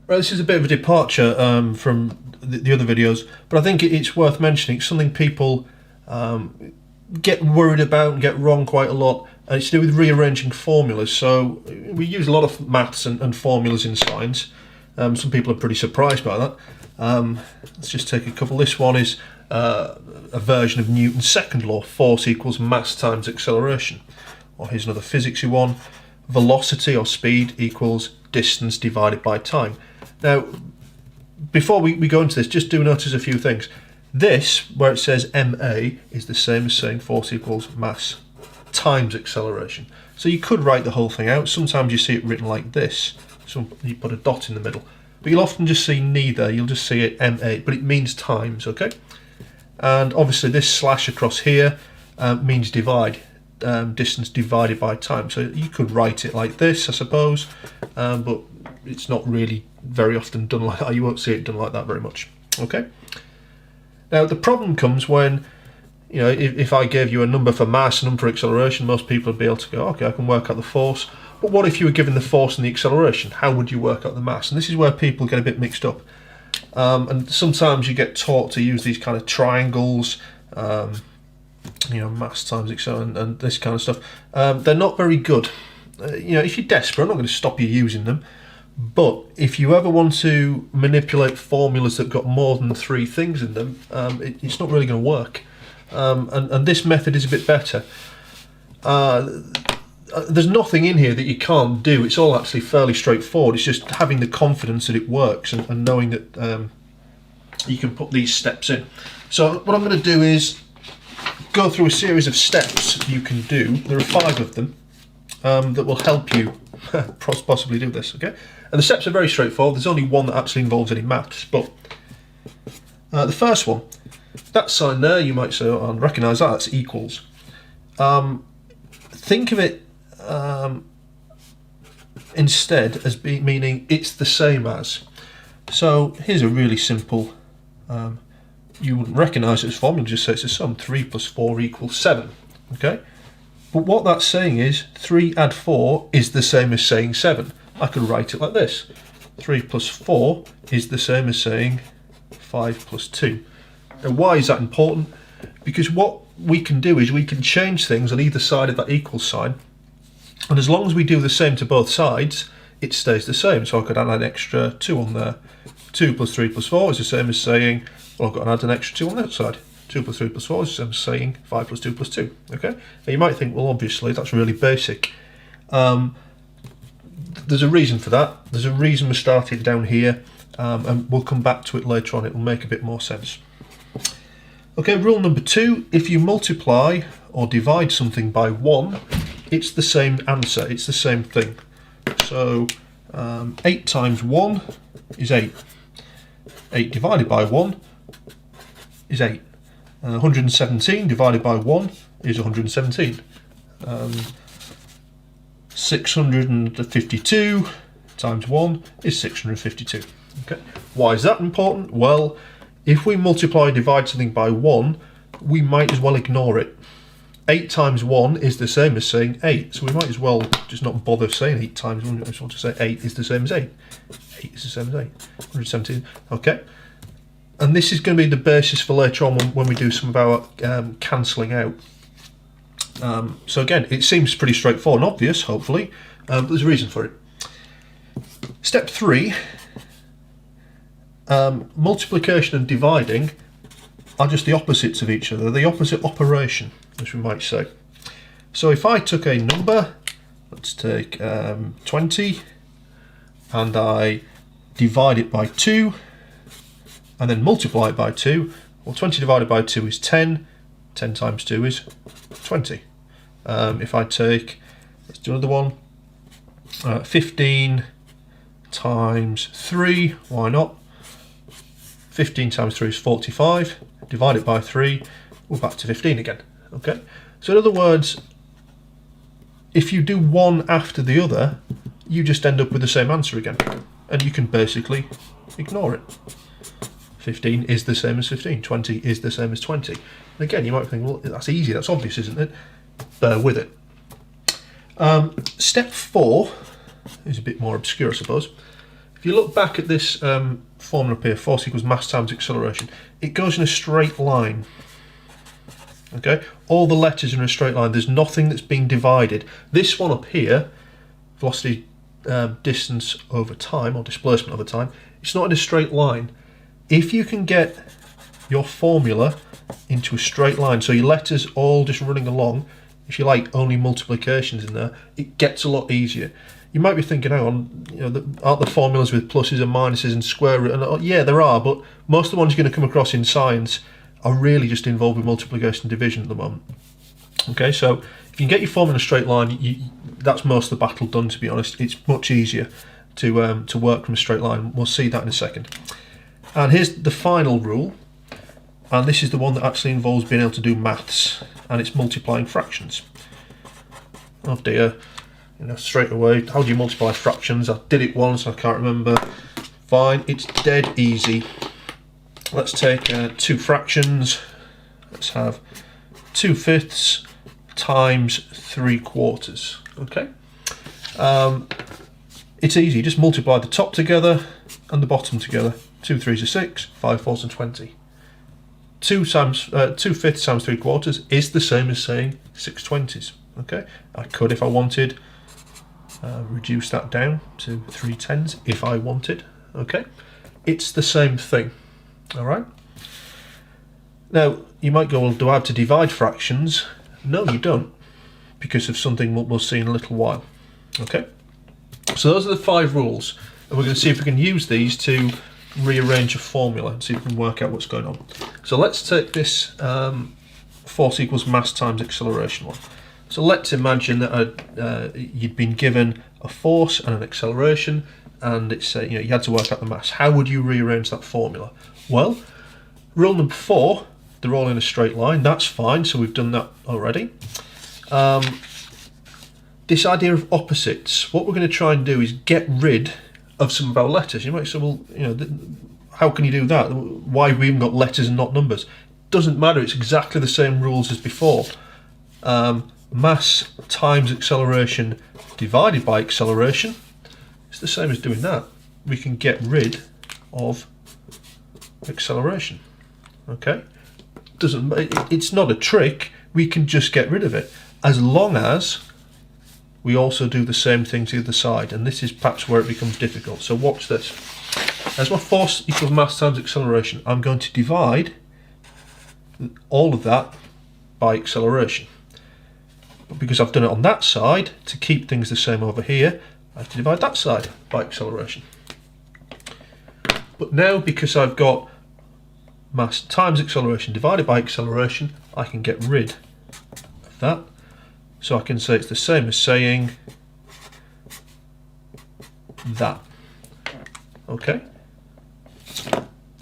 Right, this is a bit of a departure from the other videos, but I think it's worth mentioning. It's something people get worried about and get wrong quite a lot, and it's to do with rearranging formulas. So we use a lot of maths and formulas in science. Some people are pretty surprised by that. Let's just take a couple. This one is a version of Newton's second law: force equals mass times acceleration. Or here's another physicsy one: velocity or speed equals distance divided by time. Now, before we go into this, just do notice a few things. This, where it says ma, is the same as saying force equals mass times acceleration. So you could write the whole thing out. Sometimes you see it written like this. So you put a dot in the middle. But you'll often just see neither. You'll just see it ma, but it means times, okay? And obviously this slash across here means divide. Distance divided by time. So you could write it like this, I suppose, but it's not really very often done like that. You won't see it done like that very much. Okay. Now the problem comes when, you know, if I gave you a number for mass, a number for acceleration, most people would be able to go, okay, I can work out the force. But what if you were given the force and the acceleration? How would you work out the mass? And this is where people get a bit mixed up. And sometimes you get taught to use these kind of triangles. You know, mass times acceleration and this kind of stuff. They're not very good. You know, if you're desperate, I'm not going to stop you using them. But if you ever want to manipulate formulas that got more than 3 things in them, it's not really going to work. And this method is a bit better. There's nothing in here that you can't do. It's all actually fairly straightforward. It's just having the confidence that it works and knowing that you can put these steps in. So what I'm going to do is go through a series of steps you can do. There are 5 of them that will help you possibly do this, okay? And the steps are very straightforward. There's only one that actually involves any maths, but the first one, that sign there, you might say, oh, I recognise that, that's equals. Think of it instead as meaning it's the same as. So here's a really simple, you wouldn't recognise it as formula, just say it's a sum. 3 plus 4 equals 7, okay? But what that's saying is 3 add 4 is the same as saying 7. I could write it like this. 3 plus 4 is the same as saying 5 plus 2. Now why is that important? Because what we can do is we can change things on either side of that equal sign, and as long as we do the same to both sides, it stays the same. So I could add an extra 2 on there. 2 plus 3 plus 4 is the same as saying, well, I've got to add an extra 2 on that side. 2 plus 3 plus 4 is the same as saying 5 plus 2 plus 2. Okay? Now you might think, well, obviously that's really basic. There's a reason for that. There's a reason we started down here, and we'll come back to it later on. It will make a bit more sense. Okay, rule number 2, if you multiply or divide something by 1, it's the same answer, it's the same thing. So 8 times 1 is 8. 8 divided by 1 is 8. 117 divided by 1 is 117. 652 times 1 is 652. Okay. Why is that important? Well, if we multiply and divide something by 1, we might as well ignore it. 8 times 1 is the same as saying 8, so we might as well just not bother saying 8 times 1. I just want to say 8 is the same as 8. 8 is the same as 8. 117. Okay. And this is going to be the basis for later on when we do some of our cancelling out. So again, it seems pretty straightforward and obvious, hopefully, but there's a reason for it. Step 3, multiplication and dividing are just the opposites of each other, the opposite operation, as we might say. So if I took a number, let's take 20, and I divide it by 2, and then multiply it by 2, well, 20 divided by 2 is 10, 10 times 2 is 20. If I take, let's do another one, 15 times 3, why not? 15 times 3 is 45, divide it by 3, we're back to 15 again, okay? So in other words, if you do one after the other, you just end up with the same answer again, and you can basically ignore it. 15 is the same as 15, 20 is the same as 20. And again, you might think, well, that's easy, that's obvious, isn't it? Bear with it. Step 4 is a bit more obscure, I suppose. If If you look back at this formula up here, force equals mass times acceleration, it goes in a straight line. Okay, all the letters are in a straight line. There's nothing that's being divided. This one up here, velocity distance over time, or displacement over time, it's not in a straight line. If you can get your formula into a straight line, so your letters all just running along, if you like only multiplications in there, it gets a lot easier. You might be thinking, hang on, you know, aren't the formulas with pluses and minuses and square root? And yeah, there are, but most of the ones you're going to come across in science are really just involved with multiplication and division at the moment. Okay, so if you can get your formula in a straight line, that's most of the battle done, to be honest. It's much easier to work from a straight line. We'll see that in a second. And here's the final rule, and this is the one that actually involves being able to do maths, and it's multiplying fractions. Oh dear, you know, straight away, how do you multiply fractions? I did it once, I can't remember. Fine, it's dead easy. Let's take two fractions. Let's have 2/5 times 3/4. Okay, it's easy. Just multiply the top together and the bottom together. 2 3s are 6, 5 4s are 20. 2/5 times 3/4 is the same as saying 6/20. Okay, I could, if I wanted, reduce that down to 3/10 if I wanted. Okay, it's the same thing. All right. Now you might go, well, do I have to divide fractions? No, you don't, because of something we'll see in a little while. Okay, so those are the 5 rules, and we're going to see if we can use these to rearrange a formula and see if we can work out what's going on. So let's take this force equals mass times acceleration one. So let's imagine that you'd been given a force and an acceleration, and it's you know, you had to work out the mass. How would you rearrange that formula? Well, rule number 4, they're all in a straight line. That's fine, so we've done that already. This idea of opposites, what we're going to try and do is get rid of some of our letters. You might say, well, you know, how can you do that? Why have we even got letters and not numbers? Doesn't matter, it's exactly the same rules as before. Mass times acceleration divided by acceleration, it's the same as doing that. We can get rid of acceleration. Okay, it's not a trick, we can just get rid of it, as long as we also do the same thing to the other side, and this is perhaps where it becomes difficult. So watch this. As my force equals mass times acceleration, I'm going to divide all of that by acceleration. But because I've done it on that side, to keep things the same over here, I have to divide that side by acceleration. But now, because I've got mass times acceleration divided by acceleration, I can get rid of that. So I can say it's the same as saying that. Okay?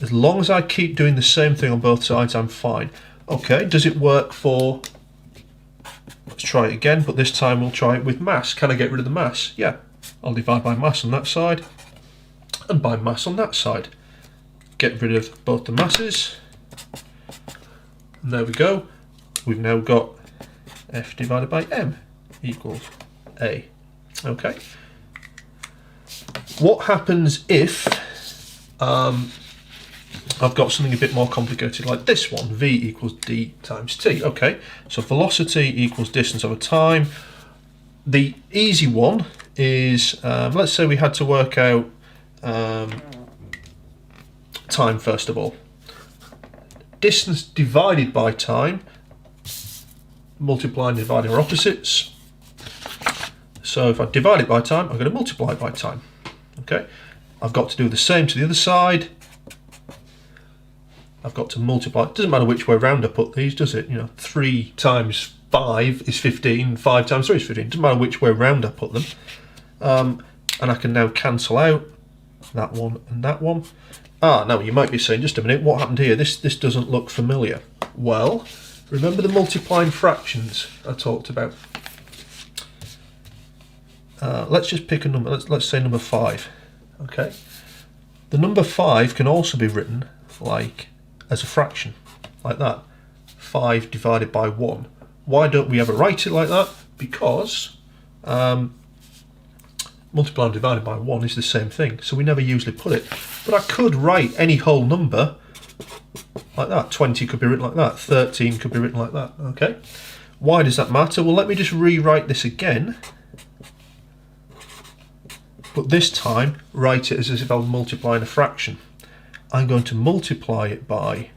As long as I keep doing the same thing on both sides, I'm fine. Okay, does it work for... Let's try it again, but this time we'll try it with mass. Can I get rid of the mass? Yeah. I'll divide by mass on that side and by mass on that side. Get rid of both the masses. And there we go. We've now got F divided by M equals A. Okay. What happens if I've got something a bit more complicated like this one? V equals D times T. Okay, so velocity equals distance over time. The easy one is, let's say we had to work out time first of all. Distance divided by time, multiplying and dividing are opposites. So if I divide it by time, I'm going to multiply it by time. Okay, I've got to do the same to the other side. I've got to multiply. It doesn't matter which way round I put these, does it? You know, 3 times 5 is 15, 5 times 3 is 15. It doesn't matter which way round I put them. And I can now cancel out that one and that one. Now you might be saying, just a minute, what happened here? This doesn't look familiar. Well, remember the multiplying fractions I talked about? Let's just pick a number. Let's say number 5. Okay. The number 5 can also be written like as a fraction, like that. 5 divided by 1. Why don't we ever write it like that? Because multiplying and dividing by 1 is the same thing, so we never usually put it. But I could write any whole number like that. 20 could be written like that, 13 could be written like that, okay? Why does that matter? Well, let me just rewrite this again, but this time write it as if I were multiplying a fraction. I'm going to multiply it by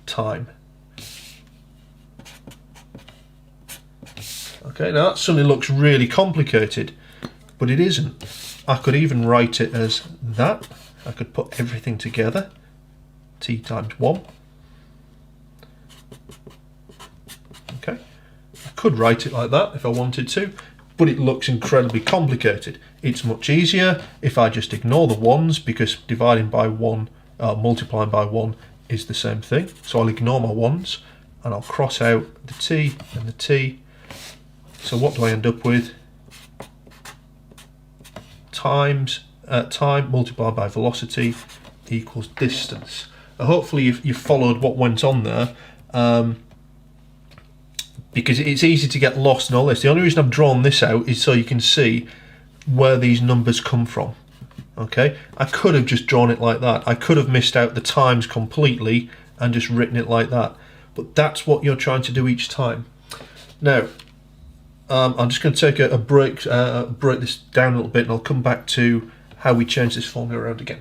time. Okay, now that suddenly looks really complicated, but it isn't. I could even write it as that. I could put everything together, t times 1. Okay, I could write it like that if I wanted to, but it looks incredibly complicated. It's much easier if I just ignore the ones, because dividing by 1, multiplying by 1 is the same thing. So I'll ignore my ones and I'll cross out the t and the t. So what do I end up with? Time multiplied by velocity equals distance. Hopefully you've followed what went on there, because it's easy to get lost in all this. The only reason I've drawn this out is so you can see where these numbers come from. Okay, I could have just drawn it like that. I could have missed out the times completely and just written it like that, but that's what you're trying to do each time. Now I'm just going to take a break, break this down a little bit, and I'll come back to how we change this formula around again.